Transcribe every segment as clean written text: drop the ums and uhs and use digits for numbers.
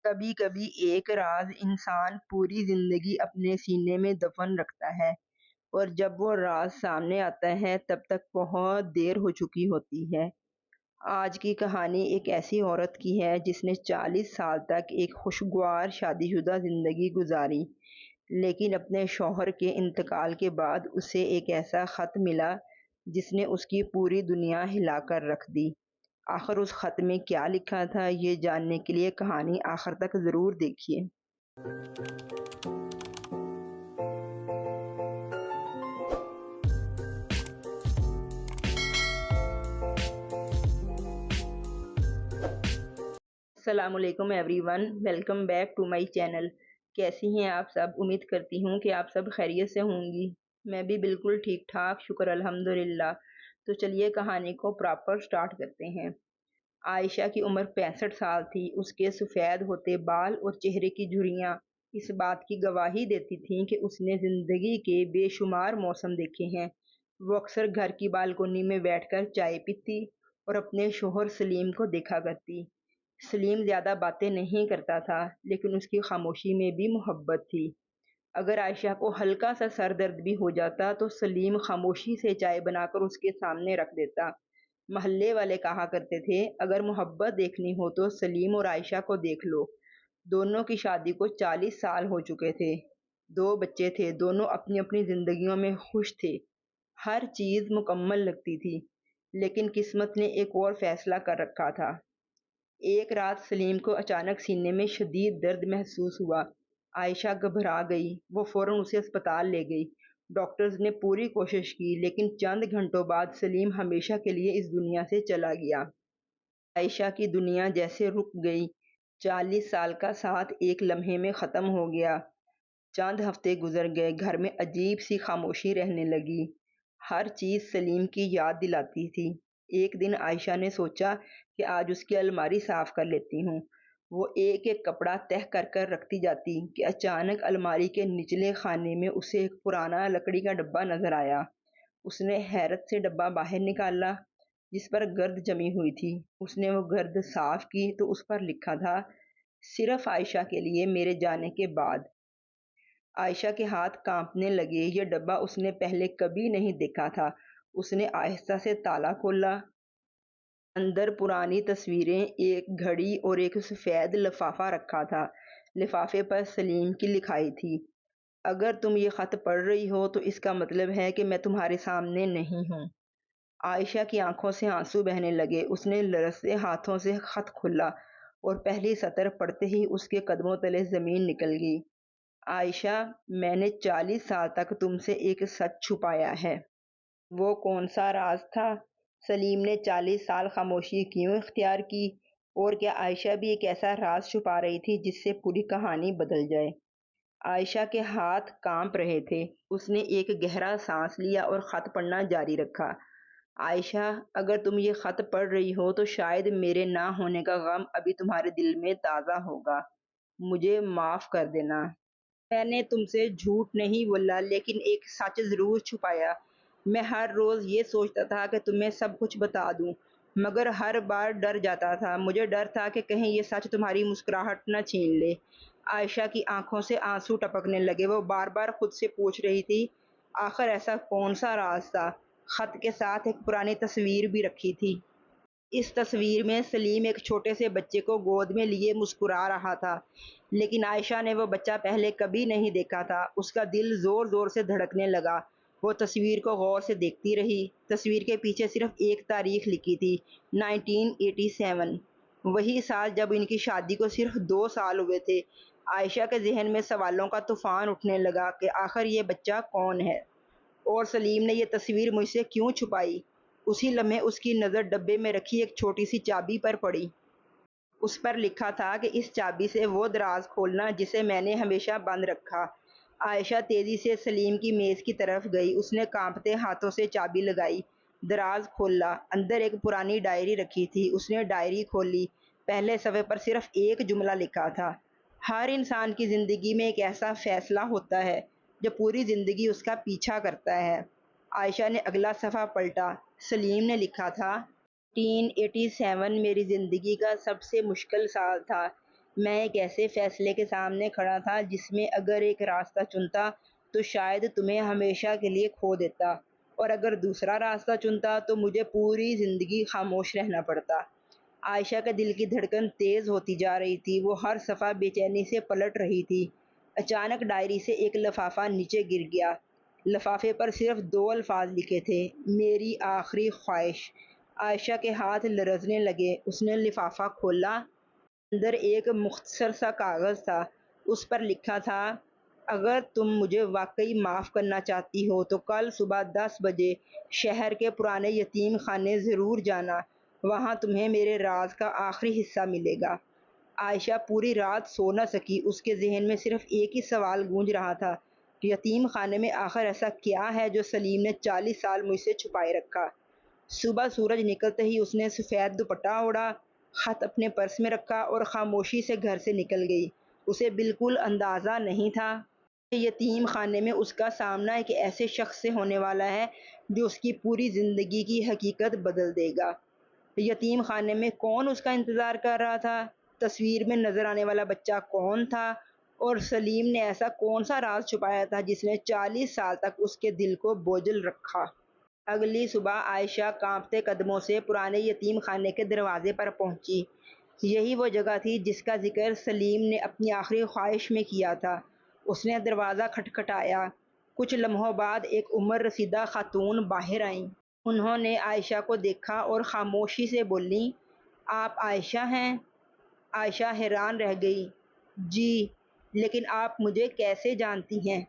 کبھی کبھی ایک راز انسان پوری زندگی اپنے سینے میں دفن رکھتا ہے، اور جب وہ راز سامنے آتا ہے تب تک بہت دیر ہو چکی ہوتی ہے۔ آج کی کہانی ایک ایسی عورت کی ہے جس نے 40 سال تک ایک خوشگوار شادی شدہ زندگی گزاری، لیکن اپنے شوہر کے انتقال کے بعد اسے ایک ایسا خط ملا جس نے اس کی پوری دنیا ہلا کر رکھ دی۔ آخر اس خط میں کیا لکھا تھا، یہ جاننے کے لیے کہانی آخر تک ضرور دیکھیے۔ السلام علیکم everyone, welcome back to my channel. کیسی ہیں آپ سب؟ امید کرتی ہوں کہ آپ سب خیریت سے ہوں گی۔ میں بھی بالکل ٹھیک ٹھاک، شکر الحمدللہ۔ تو چلیے کہانی کو پراپر سٹارٹ کرتے ہیں۔ عائشہ کی عمر 65 سال تھی۔ اس کے سفید ہوتے بال اور چہرے کی جھریاں اس بات کی گواہی دیتی تھیں کہ اس نے زندگی کے بے شمار موسم دیکھے ہیں۔ وہ اکثر گھر کی بالکونی میں بیٹھ کر چائے پیتی اور اپنے شوہر سلیم کو دیکھا کرتی۔ سلیم زیادہ باتیں نہیں کرتا تھا، لیکن اس کی خاموشی میں بھی محبت تھی۔ اگر عائشہ کو ہلکا سا سر درد بھی ہو جاتا تو سلیم خاموشی سے چائے بنا کر اس کے سامنے رکھ دیتا۔ محلے والے کہا کرتے تھے، اگر محبت دیکھنی ہو تو سلیم اور عائشہ کو دیکھ لو۔ دونوں کی شادی کو 40 سال ہو چکے تھے، 2 بچے تھے، دونوں اپنی اپنی زندگیوں میں خوش تھے، ہر چیز مکمل لگتی تھی۔ لیکن قسمت نے ایک اور فیصلہ کر رکھا تھا۔ ایک رات سلیم کو اچانک سینے میں شدید درد محسوس ہوا۔ عائشہ گھبرا گئی، وہ فوراً اسے اسپتال لے گئی۔ ڈاکٹرز نے پوری کوشش کی، لیکن چند گھنٹوں بعد سلیم ہمیشہ کے لیے اس دنیا سے چلا گیا۔ عائشہ کی دنیا جیسے رک گئی۔ 40 سال کا ساتھ ایک لمحے میں ختم ہو گیا۔ چند ہفتے گزر گئے، گھر میں عجیب سی خاموشی رہنے لگی۔ ہر چیز سلیم کی یاد دلاتی تھی۔ ایک دن عائشہ نے سوچا کہ آج اس کی الماری صاف کر لیتی ہوں۔ وہ ایک ایک کپڑا تہہ کر کر رکھتی جاتی کہ اچانک الماری کے نچلے خانے میں اسے ایک پرانا لکڑی کا ڈبہ نظر آیا۔ اس نے حیرت سے ڈبہ باہر نکالا، جس پر گرد جمی ہوئی تھی۔ اس نے وہ گرد صاف کی تو اس پر لکھا تھا، صرف عائشہ کے لیے میرے جانے کے بعد۔ عائشہ کے ہاتھ کانپنے لگے۔ یہ ڈبہ اس نے پہلے کبھی نہیں دیکھا تھا۔ اس نے آہستہ سے تالا کھولا۔ اندر پرانی تصویریں، ایک گھڑی اور ایک سفید لفافہ رکھا تھا۔ لفافے پر سلیم کی لکھائی تھی، اگر تم یہ خط پڑھ رہی ہو تو اس کا مطلب ہے کہ میں تمہارے سامنے نہیں ہوں۔ عائشہ کی آنکھوں سے آنسو بہنے لگے۔ اس نے لرزتے ہاتھوں سے خط کھولا اور پہلی سطر پڑھتے ہی اس کے قدموں تلے زمین نکل گئی۔ عائشہ، میں نے 40 سال تک تم سے ایک سچ چھپایا ہے۔ وہ کون سا راز تھا؟ سلیم نے 40 سال خاموشی کیوں اختیار کی؟ اور کیا عائشہ بھی ایک ایسا راز چھپا رہی تھی جس سے پوری کہانی بدل جائے؟ عائشہ کے ہاتھ کانپ رہے تھے۔ اس نے ایک گہرا سانس لیا اور خط پڑھنا جاری رکھا۔ عائشہ، اگر تم یہ خط پڑھ رہی ہو تو شاید میرے نہ ہونے کا غم ابھی تمہارے دل میں تازہ ہوگا۔ مجھے معاف کر دینا۔ میں نے تم سے جھوٹ نہیں بولا، لیکن ایک سچ ضرور چھپایا۔ میں ہر روز یہ سوچتا تھا کہ تمہیں سب کچھ بتا دوں، مگر ہر بار ڈر جاتا تھا۔ مجھے ڈر تھا کہ کہیں یہ سچ تمہاری مسکراہٹ نہ چھین لے۔ عائشہ کی آنکھوں سے آنسو ٹپکنے لگے۔ وہ بار بار خود سے پوچھ رہی تھی، آخر ایسا کون سا راز تھا؟ خط کے ساتھ ایک پرانی تصویر بھی رکھی تھی۔ اس تصویر میں سلیم ایک چھوٹے سے بچے کو گود میں لیے مسکرا رہا تھا، لیکن عائشہ نے وہ بچہ پہلے کبھی نہیں دیکھا تھا۔ اس کا دل زور زور سے دھڑکنے لگا۔ وہ تصویر کو غور سے دیکھتی رہی۔ تصویر کے پیچھے صرف ایک تاریخ لکھی تھی، 1987، وہی سال جب ان کی شادی کو صرف 2 سال ہوئے تھے۔ عائشہ کے ذہن میں سوالوں کا طوفان اٹھنے لگا کہ آخر یہ بچہ کون ہے، اور سلیم نے یہ تصویر مجھ سے کیوں چھپائی؟ اسی لمحے اس کی نظر ڈبے میں رکھی ایک چھوٹی سی چابی پر پڑی۔ اس پر لکھا تھا کہ اس چابی سے وہ دراز کھولنا جسے میں نے ہمیشہ بند رکھا۔ عائشہ تیزی سے سلیم کی میز کی طرف گئی۔ اس نے کانپتے ہاتھوں سے چابی لگائی، دراز کھولا۔ اندر ایک پرانی ڈائری رکھی تھی۔ اس نے ڈائری کھولی۔ پہلے صفحے پر صرف ایک جملہ لکھا تھا، ہر انسان کی زندگی میں ایک ایسا فیصلہ ہوتا ہے جو پوری زندگی اس کا پیچھا کرتا ہے۔ عائشہ نے اگلا صفحہ پلٹا۔ سلیم نے لکھا تھا، 1987 میری زندگی کا سب سے مشکل سال تھا۔ میں ایک ایسے فیصلے کے سامنے کھڑا تھا جس میں اگر ایک راستہ چنتا تو شاید تمہیں ہمیشہ کے لیے کھو دیتا، اور اگر دوسرا راستہ چنتا تو مجھے پوری زندگی خاموش رہنا پڑتا۔ عائشہ کے دل کی دھڑکن تیز ہوتی جا رہی تھی، وہ ہر صفحہ بے چینی سے پلٹ رہی تھی۔ اچانک ڈائری سے ایک لفافہ نیچے گر گیا۔ لفافے پر صرف 2 الفاظ لکھے تھے، میری آخری خواہش۔ عائشہ کے ہاتھ لرزنے لگے۔ اس نے لفافہ کھولا۔ اندر ایک مختصر سا کاغذ تھا۔ اس پر لکھا تھا، اگر تم مجھے واقعی معاف کرنا چاہتی ہو تو کل صبح 10 بجے شہر کے پرانے یتیم خانے ضرور جانا، وہاں تمہیں میرے راز کا آخری حصہ ملے گا۔ عائشہ پوری رات سو نہ سکی۔ اس کے ذہن میں صرف ایک ہی سوال گونج رہا تھا، یتیم خانے میں آخر ایسا کیا ہے جو سلیم نے 40 سال مجھ سے چھپائے رکھا۔ صبح سورج نکلتے ہی اس نے سفید دوپٹہ اوڑھا، خط اپنے پرس میں رکھا اور خاموشی سے گھر سے نکل گئی۔ اسے بالکل اندازہ نہیں تھا کہ یتیم خانے میں اس کا سامنا ایک ایسے شخص سے ہونے والا ہے جو اس کی پوری زندگی کی حقیقت بدل دے گا۔ یتیم خانے میں کون اس کا انتظار کر رہا تھا؟ تصویر میں نظر آنے والا بچہ کون تھا؟ اور سلیم نے ایسا کون سا راز چھپایا تھا جس نے 40 سال تک اس کے دل کو بوجھل رکھا؟ اگلی صبح عائشہ کانپتے قدموں سے پرانے یتیم خانے کے دروازے پر پہنچی۔ یہی وہ جگہ تھی جس کا ذکر سلیم نے اپنی آخری خواہش میں کیا تھا۔ اس نے دروازہ کھٹکھٹایا۔ کچھ لمحوں بعد ایک عمر رسیدہ خاتون باہر آئیں۔ انہوں نے عائشہ کو دیکھا اور خاموشی سے بولیں، آپ عائشہ ہیں؟ عائشہ حیران رہ گئی۔ جی، لیکن آپ مجھے کیسے جانتی ہیں؟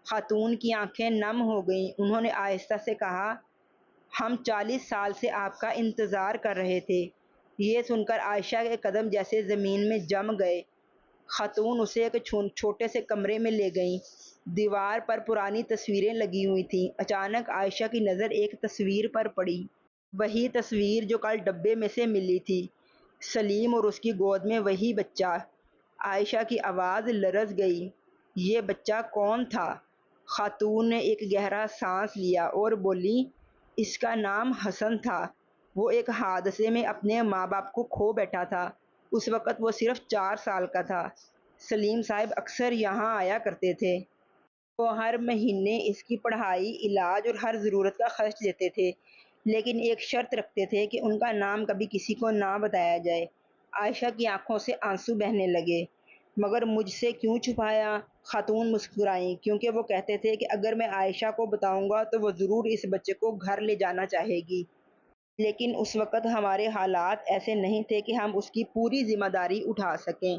خاتون کی آنکھیں نم ہو گئیں۔ انہوں نے آہستہ سے کہا، ہم 40 سال سے آپ کا انتظار کر رہے تھے۔ یہ سن کر عائشہ کے قدم جیسے زمین میں جم گئے۔ خاتون اسے ایک چھوٹے سے کمرے میں لے گئیں۔ دیوار پر پرانی تصویریں لگی ہوئی تھیں۔ اچانک عائشہ کی نظر ایک تصویر پر پڑی، وہی تصویر جو کل ڈبے میں سے ملی تھی، سلیم اور اس کی گود میں وہی بچہ۔ عائشہ کی آواز لرز گئی، یہ بچہ کون تھا؟ خاتون نے ایک گہرا سانس لیا اور بولی، اس کا نام حسن تھا۔ وہ ایک حادثے میں اپنے ماں باپ کو کھو بیٹھا تھا۔ اس وقت وہ صرف 4 سال کا تھا۔ سلیم صاحب اکثر یہاں آیا کرتے تھے۔ وہ ہر مہینے اس کی پڑھائی، علاج اور ہر ضرورت کا خرچ دیتے تھے، لیکن ایک شرط رکھتے تھے کہ ان کا نام کبھی کسی کو نہ بتایا جائے۔ عائشہ کی آنکھوں سے آنسو بہنے لگے۔ مگر مجھ سے کیوں چھپایا؟ خاتون مسکرائیں، کیونکہ وہ کہتے تھے کہ اگر میں عائشہ کو بتاؤں گا تو وہ ضرور اس بچے کو گھر لے جانا چاہے گی۔ لیکن اس وقت ہمارے حالات ایسے نہیں تھے کہ ہم اس کی پوری ذمہ داری اٹھا سکیں۔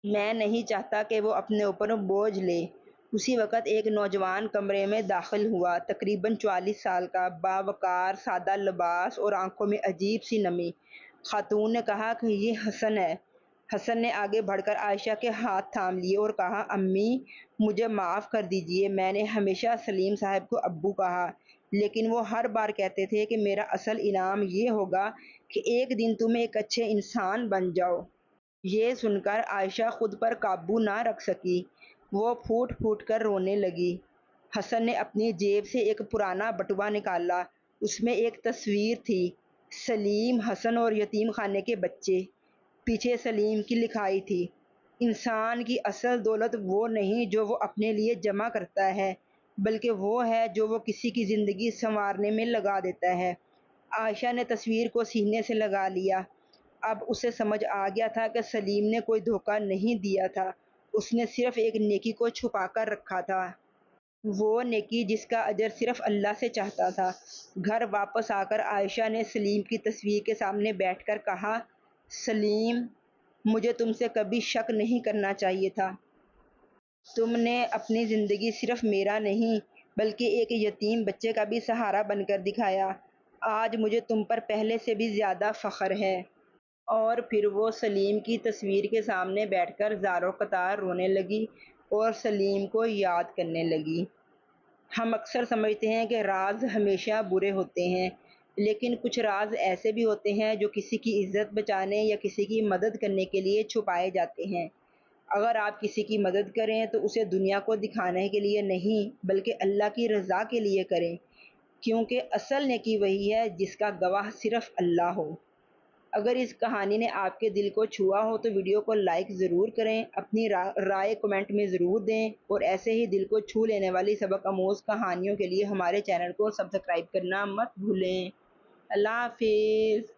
میں نہیں چاہتا کہ وہ اپنے اوپر بوجھ لے۔ اسی وقت ایک نوجوان کمرے میں داخل ہوا، تقریباً 44 سال کا، باوقار، سادہ لباس اور آنکھوں میں عجیب سی نمی۔ خاتون نے کہا کہ یہ حسن ہے۔ حسن نے آگے بڑھ کر عائشہ کے ہاتھ تھام لیے اور کہا، امی، مجھے معاف کر دیجیے، میں نے ہمیشہ سلیم صاحب کو ابو کہا، لیکن وہ ہر بار کہتے تھے کہ میرا اصل انعام یہ ہوگا کہ ایک دن تم ایک اچھے انسان بن جاؤ۔ یہ سن کر عائشہ خود پر قابو نہ رکھ سکی۔ وہ پھوٹ پھوٹ کر رونے لگی۔ حسن نے اپنی جیب سے ایک پرانا بٹوا نکالا۔ اس میں ایک تصویر تھی، سلیم، حسن اور یتیم خانے کے بچے۔ پیچھے سلیم کی لکھائی تھی، انسان کی اصل دولت وہ نہیں جو وہ اپنے لیے جمع کرتا ہے، بلکہ وہ ہے جو وہ کسی کی زندگی سنوارنے میں لگا دیتا ہے۔ عائشہ نے تصویر کو سینے سے لگا لیا۔ اب اسے سمجھ آ گیا تھا کہ سلیم نے کوئی دھوکہ نہیں دیا تھا، اس نے صرف ایک نیکی کو چھپا کر رکھا تھا۔ وہ نیکی جس کا اجر صرف اللہ سے چاہتا تھا۔ گھر واپس آ کر عائشہ نے سلیم کی تصویر کے سامنے بیٹھ کر کہا، سلیم، مجھے تم سے کبھی شک نہیں کرنا چاہیے تھا۔ تم نے اپنی زندگی صرف میرا نہیں بلکہ ایک یتیم بچے کا بھی سہارا بن کر دکھایا۔ آج مجھے تم پر پہلے سے بھی زیادہ فخر ہے۔ اور پھر وہ سلیم کی تصویر کے سامنے بیٹھ کر زاروں قطار رونے لگی اور سلیم کو یاد کرنے لگی۔ ہم اکثر سمجھتے ہیں کہ راز ہمیشہ برے ہوتے ہیں، لیکن کچھ راز ایسے بھی ہوتے ہیں جو کسی کی عزت بچانے یا کسی کی مدد کرنے کے لیے چھپائے جاتے ہیں۔ اگر آپ کسی کی مدد کریں تو اسے دنیا کو دکھانے کے لیے نہیں بلکہ اللہ کی رضا کے لیے کریں، کیونکہ اصل نیکی وہی ہے جس کا گواہ صرف اللہ ہو۔ اگر اس کہانی نے آپ کے دل کو چھوا ہو تو ویڈیو کو لائک ضرور کریں، اپنی رائے کمنٹ میں ضرور دیں، اور ایسے ہی دل کو چھو لینے والی سبق آموز کہانیوں کے لیے ہمارے چینل کو سبسکرائب کرنا مت بھولیں۔ اللہ حافظ۔